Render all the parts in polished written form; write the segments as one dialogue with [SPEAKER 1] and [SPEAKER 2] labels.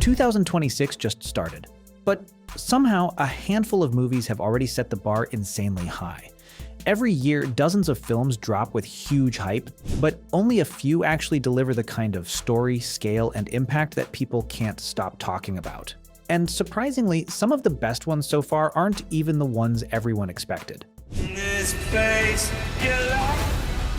[SPEAKER 1] 2026 just started, but somehow a handful of movies have already set the bar insanely high. Every year, dozens of films drop with huge hype, but only a few actually deliver the kind of story, scale, and impact that people can't stop talking about. And surprisingly, some of the best ones so far aren't even the ones everyone expected.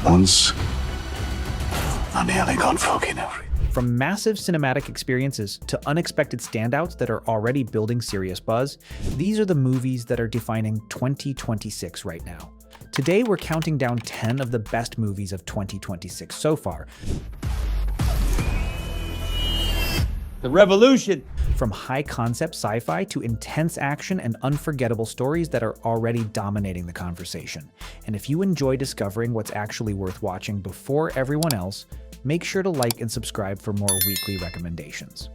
[SPEAKER 2] Once, I nearly got fucking everything.
[SPEAKER 1] From massive cinematic experiences to unexpected standouts that are already building serious buzz, these are the movies that are defining 2026 right now. Today, we're counting down 10 of the best movies of 2026 so far.
[SPEAKER 3] The revolution!
[SPEAKER 1] From high-concept sci-fi to intense action and unforgettable stories that are already dominating the conversation. And if you enjoy discovering what's actually worth watching before everyone else, make sure to like and subscribe for more weekly recommendations.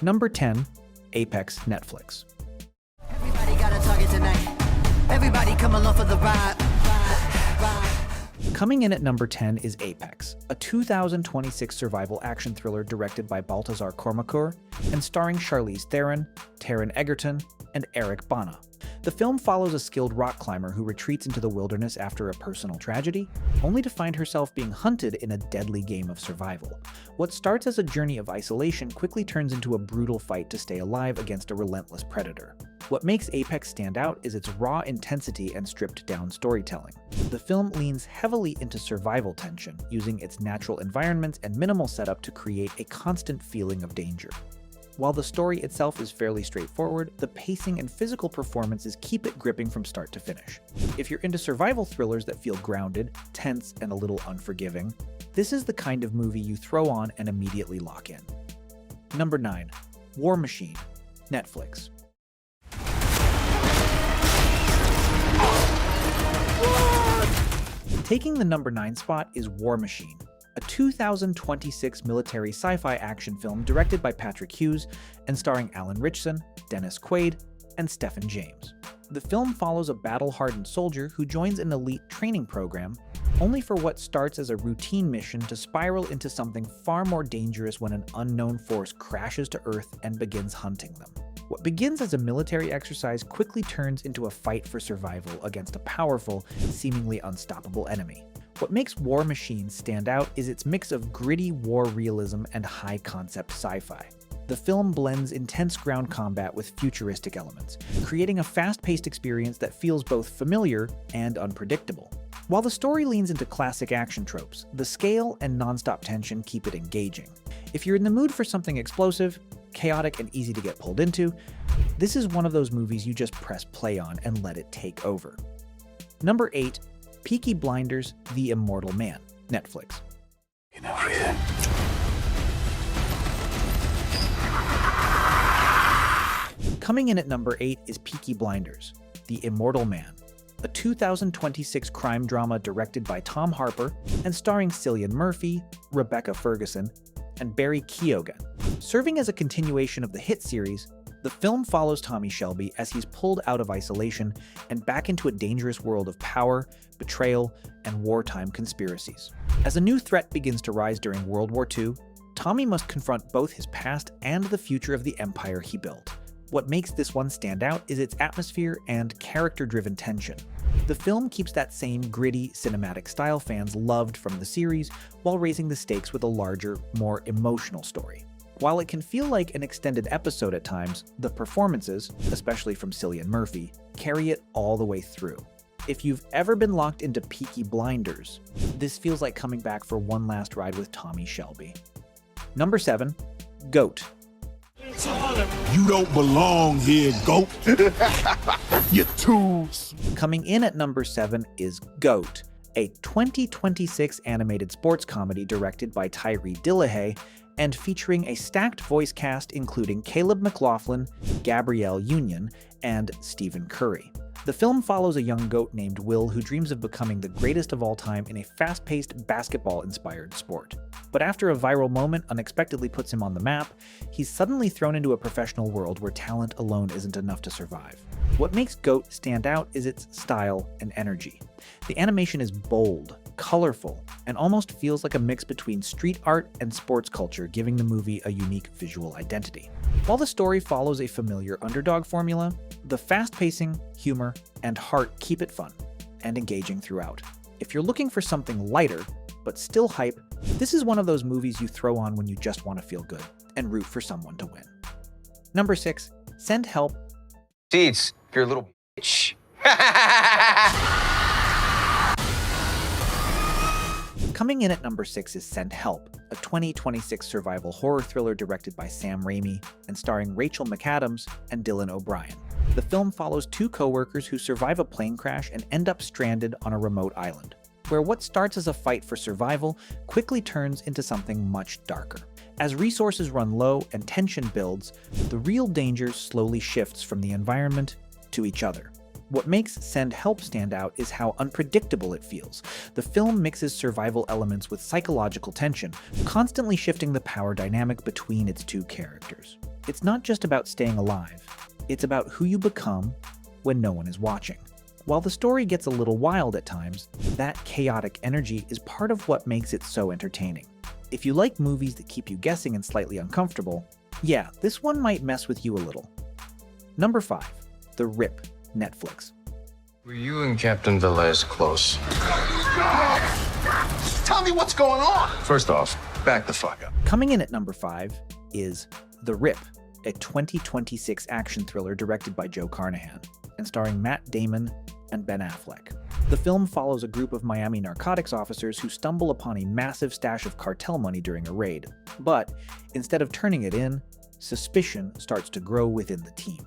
[SPEAKER 1] Number 10, Apex, Netflix.
[SPEAKER 4] Everybody got a target tonight. Everybody come along for the ride.
[SPEAKER 1] Coming in at number 10 is Apex, a 2026 survival action thriller directed by Baltazar Kormakur and starring Charlize Theron, Taron Egerton, and Eric Bana. The film follows a skilled rock climber who retreats into the wilderness after a personal tragedy, only to find herself being hunted in a deadly game of survival. What starts as a journey of isolation quickly turns into a brutal fight to stay alive against a relentless predator. What makes Apex stand out is its raw intensity and stripped-down storytelling. The film leans heavily into survival tension, using its natural environments and minimal setup to create a constant feeling of danger. While the story itself is fairly straightforward, the pacing and physical performances keep it gripping from start to finish. If you're into survival thrillers that feel grounded, tense, and a little unforgiving, this is the kind of movie you throw on and immediately lock in. Number 9. War Machine, Netflix. Taking the number 9 spot is War Machine, a 2026 military sci-fi action film directed by Patrick Hughes and starring Alan Ritchson, Dennis Quaid, and Stephen James. The film follows a battle-hardened soldier who joins an elite training program, only for what starts as a routine mission to spiral into something far more dangerous when an unknown force crashes to Earth and begins hunting them. What begins as a military exercise quickly turns into a fight for survival against a powerful, seemingly unstoppable enemy. What makes War Machine stand out is its mix of gritty war realism and high-concept sci-fi. The film blends intense ground combat with futuristic elements, creating a fast-paced experience that feels both familiar and unpredictable. While the story leans into classic action tropes, the scale and non-stop tension keep it engaging. If you're in the mood for something explosive, chaotic, and easy to get pulled into, this is one of those movies you just press play on and let it take over. Number 8. Peaky Blinders, The Immortal Man, Netflix.
[SPEAKER 2] Everything.
[SPEAKER 1] Coming in at number 8 is Peaky Blinders, The Immortal Man, a 2026 crime drama directed by Tom Harper and starring Cillian Murphy, Rebecca Ferguson, and Barry Keoghan. Serving as a continuation of the hit series, the film follows Tommy Shelby as he's pulled out of isolation and back into a dangerous world of power, betrayal, and wartime conspiracies. As a new threat begins to rise during World War II, Tommy must confront both his past and the future of the empire he built. What makes this one stand out is its atmosphere and character-driven tension. The film keeps that same gritty, cinematic style fans loved from the series while raising the stakes with a larger, more emotional story. While it can feel like an extended episode at times, the performances, especially from Cillian Murphy, carry it all the way through. If you've ever been locked into Peaky Blinders, this feels like coming back for one last ride with Tommy Shelby. Number 7. GOAT.
[SPEAKER 2] You don't belong here, goat. You're too.
[SPEAKER 1] Coming in at number 7 is GOAT, a 2026 animated sports comedy directed by Tyree Dillahay and featuring a stacked voice cast including Caleb McLaughlin, Gabrielle Union, and Stephen Curry. The film follows a young goat named Will who dreams of becoming the greatest of all time in a fast-paced, basketball-inspired sport. But after a viral moment unexpectedly puts him on the map, he's suddenly thrown into a professional world where talent alone isn't enough to survive. What makes GOAT stand out is its style and energy. The animation is bold, colorful, and almost feels like a mix between street art and sports culture, giving the movie a unique visual identity. While the story follows a familiar underdog formula, the fast pacing, humor, and heart keep it fun and engaging throughout. If you're looking for something lighter, but still hype, this is one of those movies you throw on when you just want to feel good and root for someone to win. Number 6, Send Help.
[SPEAKER 5] Deeds, you're a little bitch.
[SPEAKER 1] Coming in at number 6 is Send Help, a 2026 survival horror thriller directed by Sam Raimi and starring Rachel McAdams and Dylan O'Brien. The film follows two co-workers who survive a plane crash and end up stranded on a remote island, where what starts as a fight for survival quickly turns into something much darker. As resources run low and tension builds, the real danger slowly shifts from the environment to each other. What makes Send Help stand out is how unpredictable it feels. The film mixes survival elements with psychological tension, constantly shifting the power dynamic between its two characters. It's not just about staying alive, it's about who you become when no one is watching. While the story gets a little wild at times, that chaotic energy is part of what makes it so entertaining. If you like movies that keep you guessing and slightly uncomfortable, yeah, this one might mess with you a little. Number 5, The Rip, Netflix.
[SPEAKER 5] Were you and Captain Velez close?
[SPEAKER 2] Tell me what's going on.
[SPEAKER 5] First off, back the fuck up.
[SPEAKER 1] Coming in at number 5 is The Rip, a 2026 action thriller directed by Joe Carnahan and starring Matt Damon and Ben Affleck. The film follows a group of Miami narcotics officers who stumble upon a massive stash of cartel money during a raid. But instead of turning it in, suspicion starts to grow within the team.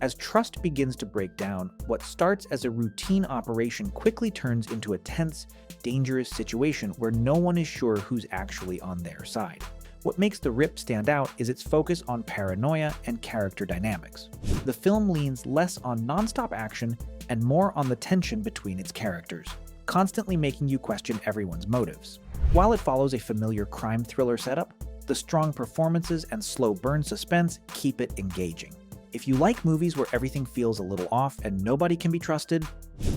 [SPEAKER 1] As trust begins to break down, what starts as a routine operation quickly turns into a tense, dangerous situation where no one is sure who's actually on their side. What makes The Rip stand out is its focus on paranoia and character dynamics. The film leans less on non-stop action and more on the tension between its characters, constantly making you question everyone's motives. While it follows a familiar crime thriller setup, the strong performances and slow burn suspense keep it engaging. If you like movies where everything feels a little off and nobody can be trusted,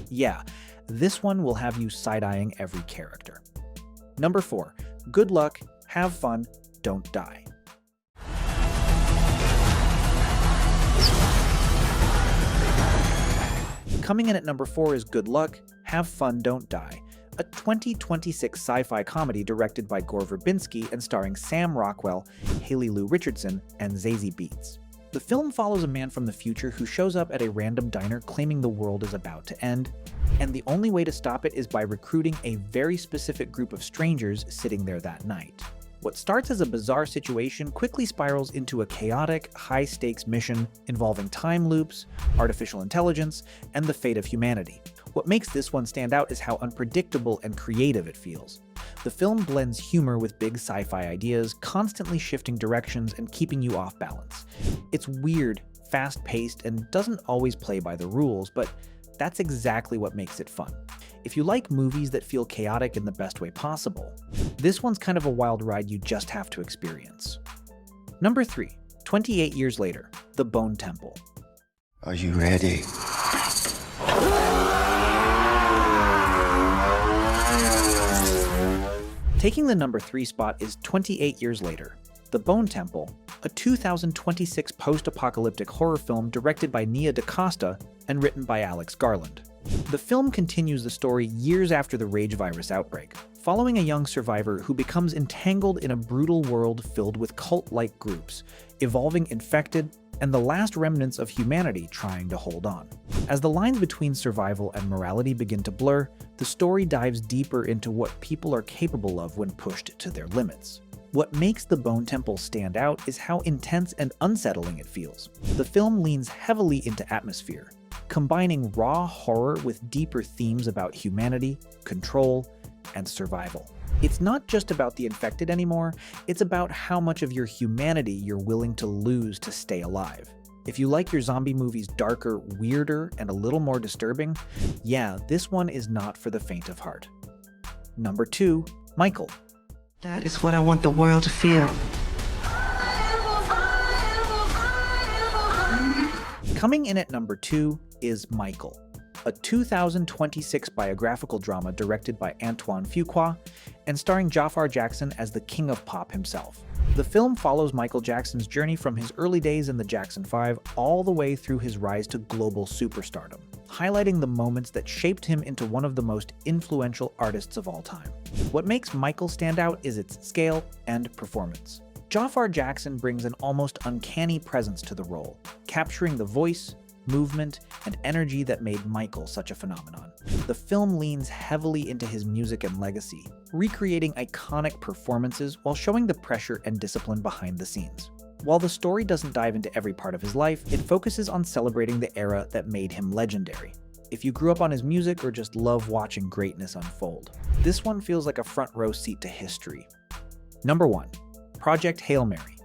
[SPEAKER 1] yeah, this one will have you side-eyeing every character. Number 4, Good Luck, Have Fun, Don't Die. Coming in at number 4 is Good Luck, Have Fun, Don't Die, a 2026 sci-fi comedy directed by Gore Verbinski and starring Sam Rockwell, Haley Lou Richardson, and Zazie Beetz. The film follows a man from the future who shows up at a random diner claiming the world is about to end, and the only way to stop it is by recruiting a very specific group of strangers sitting there that night. What starts as a bizarre situation quickly spirals into a chaotic, high-stakes mission involving time loops, artificial intelligence, and the fate of humanity. What makes this one stand out is how unpredictable and creative it feels. The film blends humor with big sci-fi ideas, constantly shifting directions and keeping you off balance. It's weird, fast-paced, and doesn't always play by the rules, but that's exactly what makes it fun. If you like movies that feel chaotic in the best way possible, this one's kind of a wild ride you just have to experience. Number 3, 28 years later, The Bone Temple.
[SPEAKER 2] Are you ready?
[SPEAKER 1] Taking the number 3 spot is 28 years later, The Bone Temple, a 2026 post-apocalyptic horror film directed by Nia DaCosta and written by Alex Garland. The film continues the story years after the rage virus outbreak, following a young survivor who becomes entangled in a brutal world filled with cult-like groups, evolving infected, and the last remnants of humanity trying to hold on. As the lines between survival and morality begin to blur, the story dives deeper into what people are capable of when pushed to their limits. What makes The Bone Temple stand out is how intense and unsettling it feels. The film leans heavily into atmosphere, combining raw horror with deeper themes about humanity, control, and survival. It's not just about the infected anymore, it's about how much of your humanity you're willing to lose to stay alive. If you like your zombie movies darker, weirder, and a little more disturbing, yeah, this one is not for the faint of heart. Number 2, Michael.
[SPEAKER 6] That is what I want the world to feel.
[SPEAKER 1] Coming in at number 2 is Michael, a 2026 biographical drama directed by Antoine Fuqua and starring Jafar Jackson as the king of pop himself. The film follows Michael Jackson's journey from his early days in the Jackson 5 all the way through his rise to global superstardom, highlighting the moments that shaped him into one of the most influential artists of all time. What makes Michael stand out is its scale and performance. Jafar Jackson brings an almost uncanny presence to the role, capturing the voice, movement, and energy that made Michael such a phenomenon. The film leans heavily into his music and legacy, recreating iconic performances while showing the pressure and discipline behind the scenes. While the story doesn't dive into every part of his life, it focuses on celebrating the era that made him legendary. If you grew up on his music or just love watching greatness unfold, this one feels like a front row seat to history. Number 1. Project Hail Mary.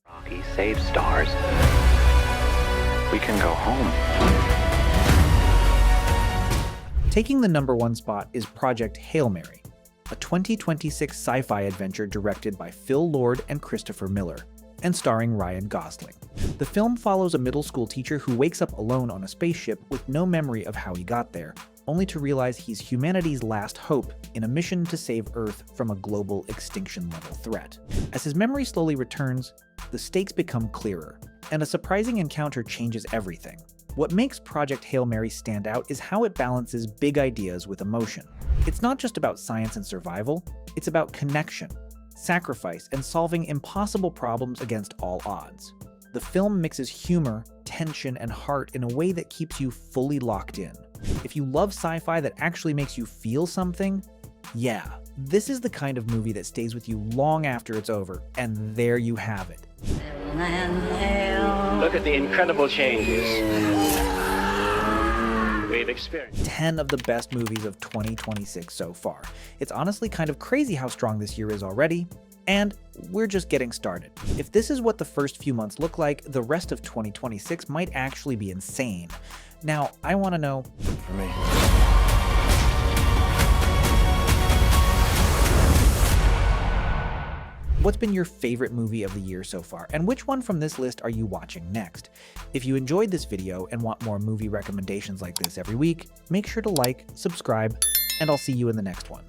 [SPEAKER 7] Rocky saves stars. We can go home.
[SPEAKER 1] Taking the number 1 spot is Project Hail Mary, a 2026 sci-fi adventure directed by Phil Lord and Christopher Miller, and starring Ryan Gosling. The film follows a middle school teacher who wakes up alone on a spaceship with no memory of how he got there, only to realize he's humanity's last hope in a mission to save Earth from a global extinction-level threat. As his memory slowly returns, the stakes become clearer, and a surprising encounter changes everything. What makes Project Hail Mary stand out is how it balances big ideas with emotion. It's not just about science and survival, it's about connection, sacrifice, and solving impossible problems against all odds. The film mixes humor, tension, and heart in a way that keeps you fully locked in. If you love sci-fi that actually makes you feel something, yeah, this is the kind of movie that stays with you long after it's over, and there you have it.
[SPEAKER 3] Look at the incredible changes we've experienced.
[SPEAKER 1] 10 of the best movies of 2026 so far. It's honestly kind of crazy how strong this year is already, and we're just getting started. If this is what the first few months look like, the rest of 2026 might actually be insane. Now, I want to know,
[SPEAKER 5] For me.
[SPEAKER 1] what's been your favorite movie of the year so far, and which one from this list are you watching next? If you enjoyed this video and want more movie recommendations like this every week, make sure to like, subscribe, and I'll see you in the next one.